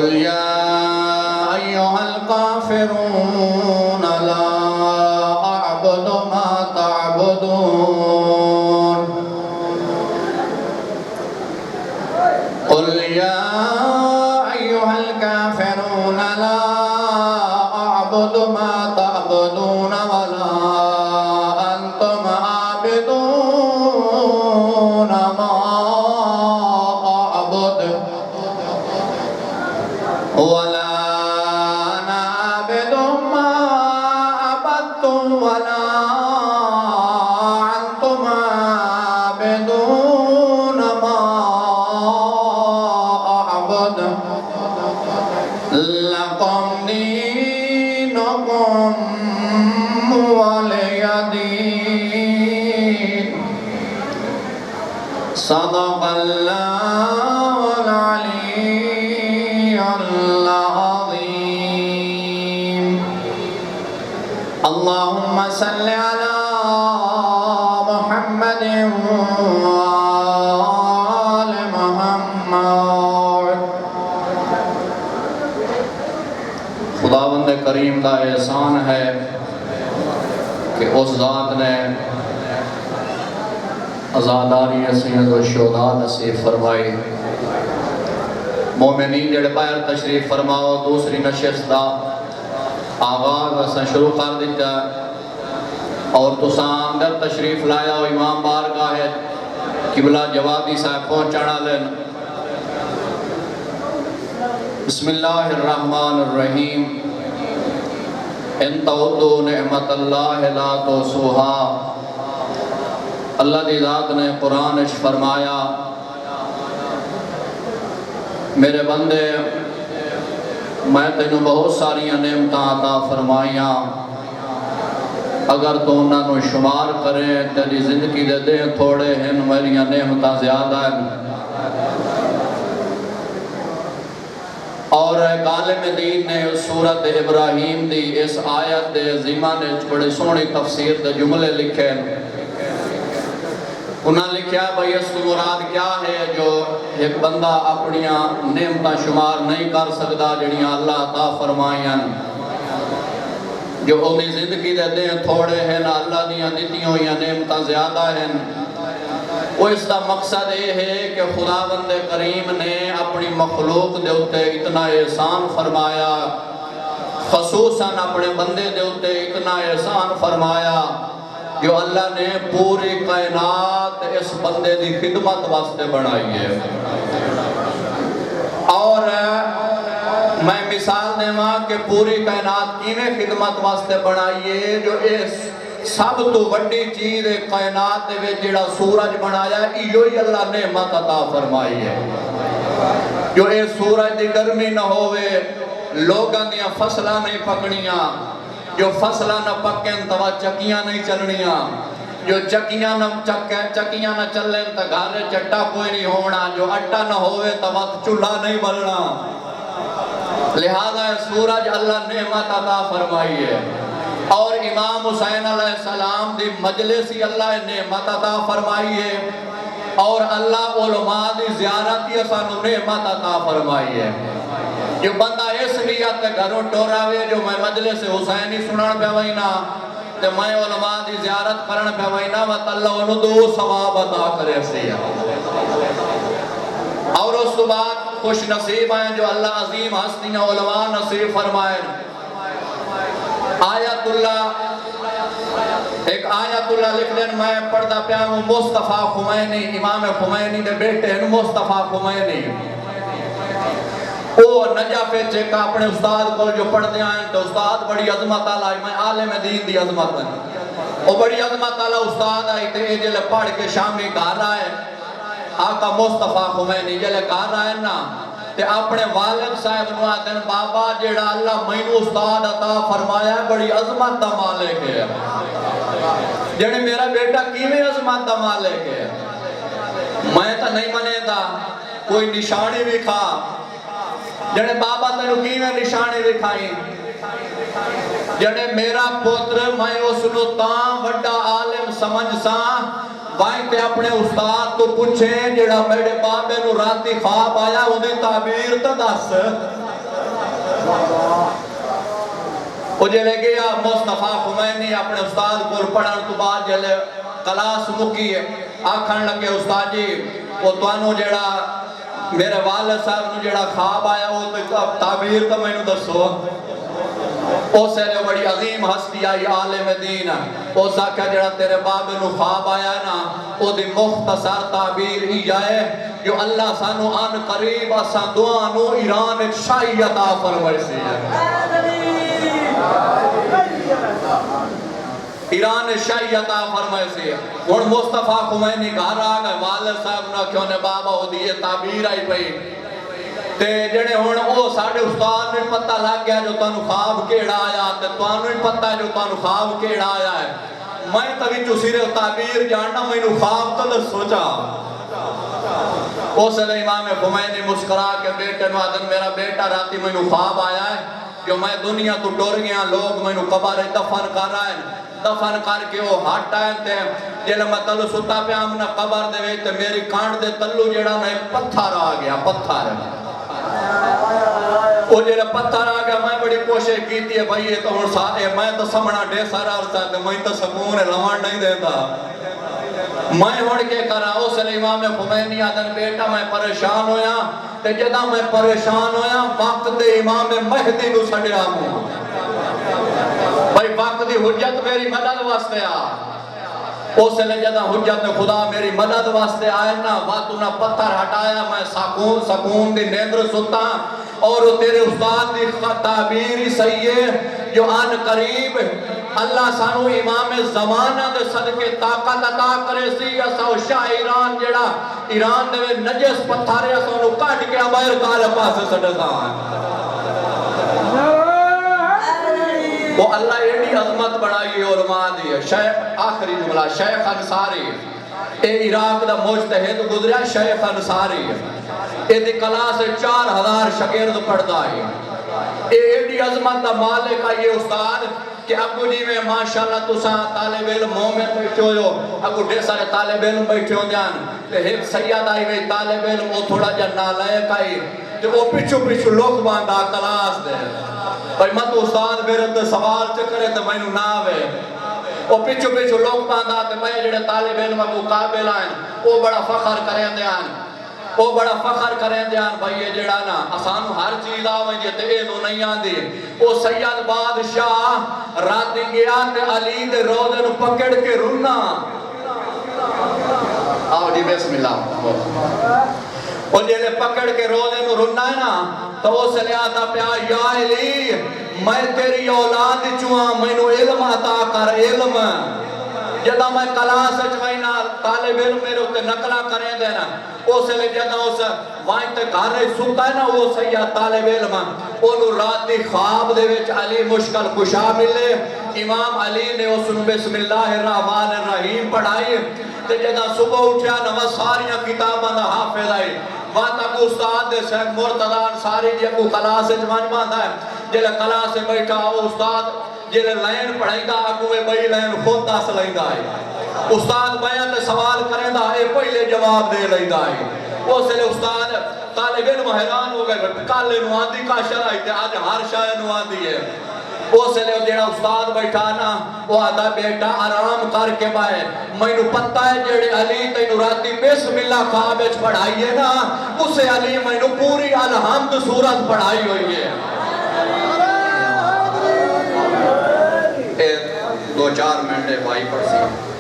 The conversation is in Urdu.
قل يا أيها الكافرون لا أعبد ما تعبدون قل يا أيها الكافرون لا أعبد ما تعبدون ولا أنتم عابدون ما أعبد ولا أنا عابد ما عبدتم ولا أنتم عابدون ما أعبد لكم دينكم ولي دين صدق الله العلي العظيم اللهم صل على محمد وآل محمد خداوند کریم کا احسان ہے کہ اس ذات نے عزاداری سید و شہداء نصیب فرمائی مومنین جڑے باہر تشریف فرماؤ دوسری نشست دا آغاز اساں شروع کر دیتا اور تساں اندر تشریف لایا ہو امام بارگاہ ہے قبلہ جوادی صاحب پہنچانا لین بسم اللہ الرحمن الرحیم ان تعدوا نعمت اللہ لا تحصوها اللہ دی ذات نے قرآن اچ فرمایا میرے بندے میں تینوں بہت ساری نعمتاں عطا فرمائیاں اگر تو انہاں نو شمار کریں تیری زندگی دے دیں تھوڑے ہیں میری نعمتاں زیادہ ہیں اور ایک عالم دین نے سورت ابراہیم دی اس آیت دے عظیمہ نے بڑے سونی تفسیر دے جملے لکھے انہاں لکھیا بھئی اس کو مراد کیا ہے جو ایک بندہ اپنیاں نعمتاں شمار نہیں کر سکتا جڑیاں اللہ عطا فرمائیاں جو انہیں زندگی دے دیں تھوڑے ہیں اللہ دیاں دیتیوں یا نعمتاں زیادہ ہیں وہ اس کا مقصد یہ ہے کہ خداوند کریم نے اپنی مخلوق دے اتے اتنا احسان فرمایا خصوصاً اپنے بندے دے اتے اتنا احسان فرمایا جو اللہ نے پوری کائنات اس بندے دی خدمت واسطے بنائی ہے اور میں مثال دے ماں کہ پوری کائنات کیویں خدمت واسطے بنائی ہے جو اس سب تو بڑی چیز کائنات دے وچ جڑا سورج بنایا ایو ہی اللہ نے نعمت عطا فرمائی ہے جو اے سورج دی گرمی نہ ہوئے لوگاں دیاں فصلاں نہیں پکنیاں جو فصلاں نہ پکیں تو چکیاں نہیں چلنیاں جو چکیاں نہ چلیں تو گھر چٹا کوئی نہیں ہونا جو اٹا نہ ہوئے تو وقت چولہا نہیں بلنا لہذا سورج اللہ نے نعمت عطا فرمائی ہے اور امام حسین علیہ السلام دی مجلس ہی اللہ نے نعمت عطا فرمائی ہے اور اللہ علماء دی زیارت ہی سانو نعمت عطا فرمائی ہے جو بندہ اس نیت گھروں ٹوراوے جو میں مجلس حسینی سنان پہ وینا تو میں علماء دی زیارت کرن پہ وینا وط اللہ انہوں دو ثواب عطا کرے سیا اور اس تو بعد خوش نصیب ہیں جو اللہ عظیم ہستیاں علماء نصیب فرمائیں آیت اللہ ایک آیت اللہ لکھ لیں میں پڑھتا پیا ہوں مصطفیٰ خمینی امام خمینی دے بیٹے ہیں مصطفیٰ خمینی وہ نجف چیکا اپنے استاد کو جو پڑھ دیا ہیں تو استاد بڑی عظمت آلہ میں عالم دین دی عظمت ہے وہ بڑی عظمت آلہ استاد آئی تھے جلے پڑھ کے شامی گھر آئے آقا مصطفیٰ خمینی جلے گھر آئے نا تے اپنے والد صاحب نو آدن بابا جیڑا اللہ مینو استاد عطا فرمایا بڑی عظمت دا مالک ہے جیڑے میرا بیٹا کیویں عظمت دا مالک ہے میں تا نہیں منے دا کوئی نشانی بھی کھا جڑے بابا تینو کیویں نشانی دکھائی جڑے میرا پوتر میں اس نو تاں وڈا عالم سمجھ ساں وائیں تے اپنے استاد تو پوچھیں جڑا میرے بابے نو راتی خواب آیا انہیں تعبیر تا دس وہ جلے گیا مصطفیٰ خمینی اپنے استاد کو پڑھن تو بعد جلے کلاس مکی ہے آکھن لگے استاد جی وہ توانو جڑا میرے والد صاحب نو جڑا خواب آیا وہ تو تعبیر تو میں نو دسو او سے بڑی عظیم ہستی آئی عالم دین او ساکھا جڑا تیرے باب نو خواب آیا نا او دی مختصر تعبیر ہی جائے جو اللہ سانو آن قریب آسان دعانو ایران شاہی عطا فرمائے سی ایران شاہی عطا فرمائے سی اور مصطفیٰ خمینی گھر آگئے والد صاحب نہ کیوں نے بابا ہو دیئے تعبیر آئی پئی تے جڑے ہون او ساڑھے استاد نے پتہ لگ گیا جو تانو خواب کیڑا آیا تے تانو ہی پتہ ہے جو تانو خواب کیڑا آیا ہے میں تبھی جو سیرے تعبیر جاننا میں نو خواب تو سوچا او صلی امام خمینی مسکرا کے بیٹے نو آدن میرا بیٹا راتی میں نو خواب آیا ہے جو میں دنیا تو ڈور گیا لوگ میں نو قبر دفن کر رہا ہے دفن کر کے وہ ہٹ آئے تھے جلے میں تلو ستا پہ آمنا قبر دے ویتے میری کانڈ دے تلو جڑا میں ایک پتھر آ گیا پتھر وہ جلے پتھر آ گیا میں بڑی کوشش کی تھی بھائی یہ تو ہن سارے میں تو سمنا ڈے سارا عرصہ تھے میں تو سکون لوان نہیں دیتا میں ہوڑ کے کرا او صلی امام خمینی آدن بیٹا میں پریشان ہویا تے جدا میں پریشان ہویا وقت امام مہدی نو سڑیا ہوں بھائی وقت دی حجت میری مدد واسطے آ او صلی جدا حجت خدا میری مدد واسطے آئے نا واتو نا پتھر ہٹایا میں سکون دی نیندر ستا اور تیرے استاد دی تعبیر ہی صحیح ہے جو آن قریب اللہ سانو امام زمانہ دے صدقے طاقت عطا کرے سی اساو شاہ ایران جڑا ایران دے نجس پتھارے اساو کٹ کے امیر کالے پاسے سڑتا ہے وہ اللہ ایڈی عظمت بڑھائی اور ماں دی ہے شیخ آخری جملہ شیخ انصاری اے عراق دا مجتہد گزریا شیخ انصاری اے دی کلاس 4000 شاگرد پڑھتا ہے اے ایڈی عظمت دا مالک ہے یہ استاد کہ ابو جی میں ماشاءاللہ تساں طالب علم مومن بیٹھے ہو ابو ڈھیر سارے طالب علم بیٹھے ہو جان کہ ایک سید آئی ہوئی طالب علم وہ تھوڑا جا نالائق آئی کہ وہ پچھو لوگ باندھا کلاس دے بھائی میں تو استاد میرے تے سوال چکرے تے میں نو ناوے وہ پچھو لوگ باندھا تے میں جڑے طالب علم ابو قابل آئیں وہ بڑا فخر کریں دے آن وہ بڑا فخر کریں دے آن بھائی یہ جڑا نا آسانو ہر چیز آویں جے تے اے نو نہیں آن دی وہ سید بادشاہ راتی گیا تے علی دے روزے نو پکڑ کے رونا آو جی بسم اللہ وہ جلے پکڑ کے روزے نو رونا ہے نا تو وہ سے آتا پیا یا علی میں تیری اولاد چوہاں میں نو علم عطا کر علم جدا میں کلاس اچوائینا طالب علم میرے ہوتے نقلہ کریں دینا وہ سے لے جدا اس وائن تے گھر رہی سکتا ہے نا وہ سیاہ طالب علم انہوں راتی خواب دے وچ علی مشکل کشا ملے امام علی نے اس نے بسم اللہ الرحمن الرحیم پڑھائی تے جدا صبح اٹھیا نو ساریاں کتاباں دا حافظ آئی وہاں تک استاد دے شیخ مرتضی انصاری جی کو کلاس جوان باندھا ہے جلے کلاس سے بیٹھا وہ استاد جلے لائن پڑھائی دا اگوے بئی لائن خود دا سلائی دا ہے استاد بیان تے سوال کریں دا ہے پہلے جواب دے لئی دا ہے وہ سے لے استاد طالب علم حیران ہو گئے کالے نواندی کا شرعی تے آج ہر شاہ نواندی ہے وہ سے لے جیڑا استاد بیٹھا نا وہ آدھا بیٹا آرام کر کے بائے میں نو پتہ ہے جیڑے علی تے نو راتی بسم اللہ خوابچ پڑھائیے نا اسے علی میں نو پوری الحمد سورت پڑھائی ہوئی ہے دو چار منٹے بھائی پڑھ سی